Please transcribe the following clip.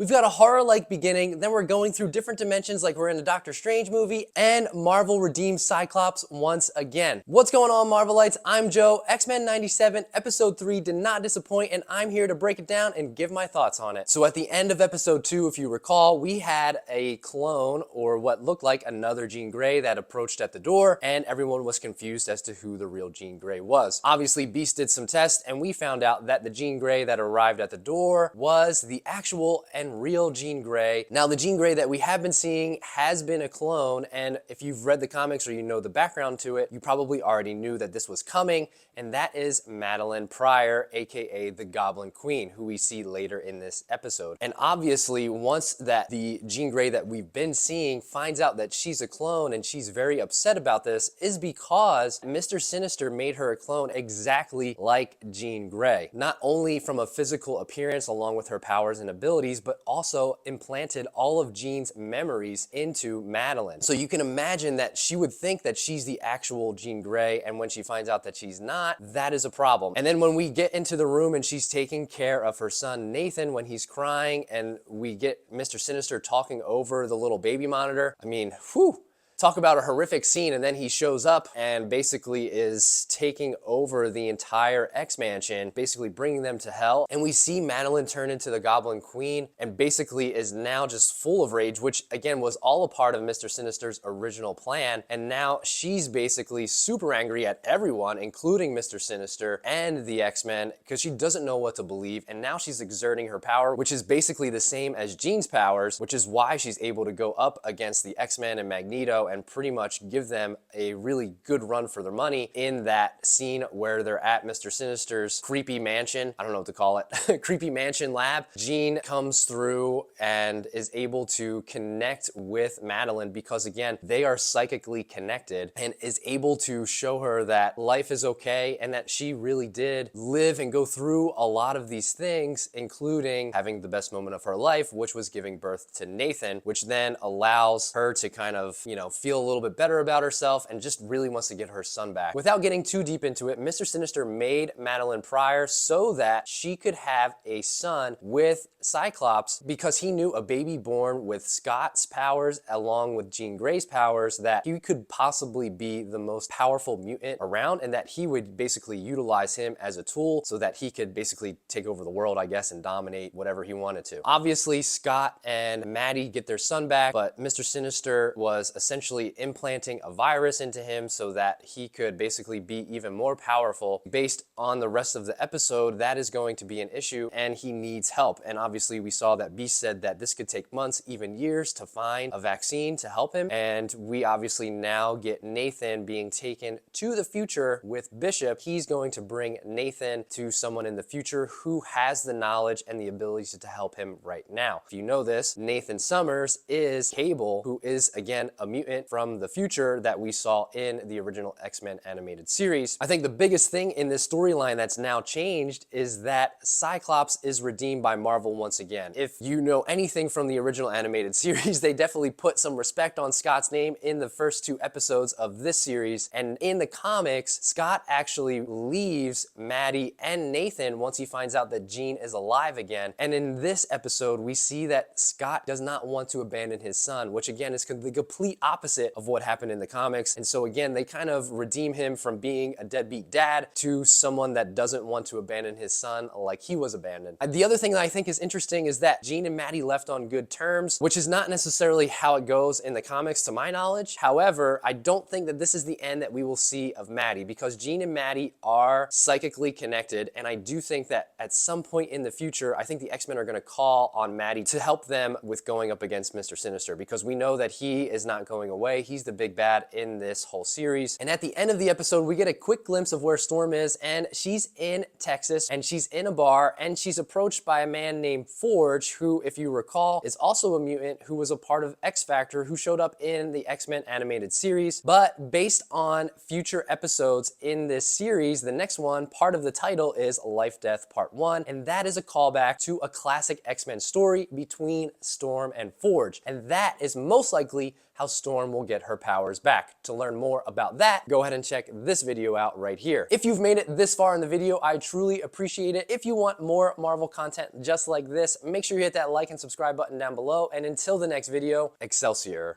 We've got a horror-like beginning, then we're going through different dimensions like we're in a Doctor Strange movie, and Marvel redeems Cyclops once again. What's going on, Marvelites? I'm Joe. X-Men 97, Episode 3 did not disappoint, and I'm here to break it down and give my thoughts on it. So at the end of Episode 2, if you recall, we had a clone, or what looked like another Jean Grey, that approached at the door, and everyone was confused as to who the real Jean Grey was. Obviously, Beast did some tests, and we found out that the Jean Grey that arrived at the door was the actual and real Jean Grey. Now, the Jean Grey that we have been seeing has been a clone, and if you've read the comics or you know the background to it, you probably already knew that this was coming, and that is Madelyne Pryor, aka the Goblin Queen, who we see later in this episode. And obviously, once that the Jean Grey that we've been seeing finds out that she's a clone and she's very upset about this, is because Mister Sinister made her a clone exactly like Jean Grey. Not only from a physical appearance along with her powers and abilities, but also implanted all of Jean's memories into Madelyne. So you can imagine that she would think that she's the actual Jean Grey, and when she finds out that she's not, that is a problem. And then when we get into the room and she's taking care of her son Nathan when he's crying, and we get Mister Sinister talking over the little baby monitor, I mean, whew. Talk about a horrific scene, and then he shows up and basically is taking over the entire X-Mansion, basically bringing them to hell. And we see Madelyne turn into the Goblin Queen and basically is now just full of rage, which again was all a part of Mister Sinister's original plan. And now she's basically super angry at everyone, including Mister Sinister and the X-Men, because she doesn't know what to believe. And now she's exerting her power, which is basically the same as Jean's powers, which is why she's able to go up against the X-Men and Magneto and pretty much give them a really good run for their money in that scene where they're at Mister Sinister's creepy mansion. I don't know what to call it. Creepy mansion lab. Jean comes through and is able to connect with Madelyne because, again, they are psychically connected, and is able to show her that life is okay and that she really did live and go through a lot of these things, including having the best moment of her life, which was giving birth to Nathan, which then allows her to kind of, feel a little bit better about herself and just really wants to get her son back. Without getting too deep into it, Mister Sinister made Madelyne Pryor so that she could have a son with Cyclops, because he knew a baby born with Scott's powers along with Jean Grey's powers, that he could possibly be the most powerful mutant around, and that he would basically utilize him as a tool so that he could basically take over the world, I guess, and dominate whatever he wanted to. Obviously, Scott and Maddie get their son back, but Mister Sinister was essentially implanting a virus into him so that he could basically be even more powerful. Based on the rest of the episode, that is going to be an issue, and he needs help. And obviously we saw that Beast said that this could take months, even years, to find a vaccine to help him. And we obviously now get Nathan being taken to the future with Bishop. He's going to bring Nathan to someone in the future who has the knowledge and the abilities to help him right now. If you know this, Nathan Summers is Cable, who is, again, a mutant from the future that we saw in the original X-Men animated series. I think the biggest thing in this storyline that's now changed is that Cyclops is redeemed by Marvel once again. If you know anything from the original animated series, they definitely put some respect on Scott's name in the first 2 episodes of this series. And in the comics, Scott actually leaves Maddie and Nathan once he finds out that Jean is alive again. And in this episode, we see that Scott does not want to abandon his son, which again is the complete opposite of what happened in the comics. And so again, they kind of redeem him from being a deadbeat dad to someone that doesn't want to abandon his son like he was abandoned. And the other thing that I think is interesting is that Jean and Maddie left on good terms, which is not necessarily how it goes in the comics to my knowledge. However, I don't think that this is the end that we will see of Maddie, because Jean and Maddie are psychically connected, and I do think that at some point in the future, I think the X-Men are going to call on Maddie to help them with going up against Mister Sinister, because we know that he is not going away. He's the big bad in this whole series. And at the end of the episode, we get a quick glimpse of where Storm is, and she's in Texas, and she's in a bar, and she's approached by a man named Forge, who, if you recall, is also a mutant who was a part of X Factor, who showed up in the X-Men animated series. But based on future episodes in this series, the next one, part of the title is Life Death Part 1, and that is a callback to a classic X-Men story between Storm and Forge. And that is most likely how Storm will get her powers back. To learn more about that, go ahead and check this video out right here. If you've made it this far in the video, I truly appreciate it. If you want more Marvel content just like this, make sure you hit that like and subscribe button down below. And until the next video, Excelsior.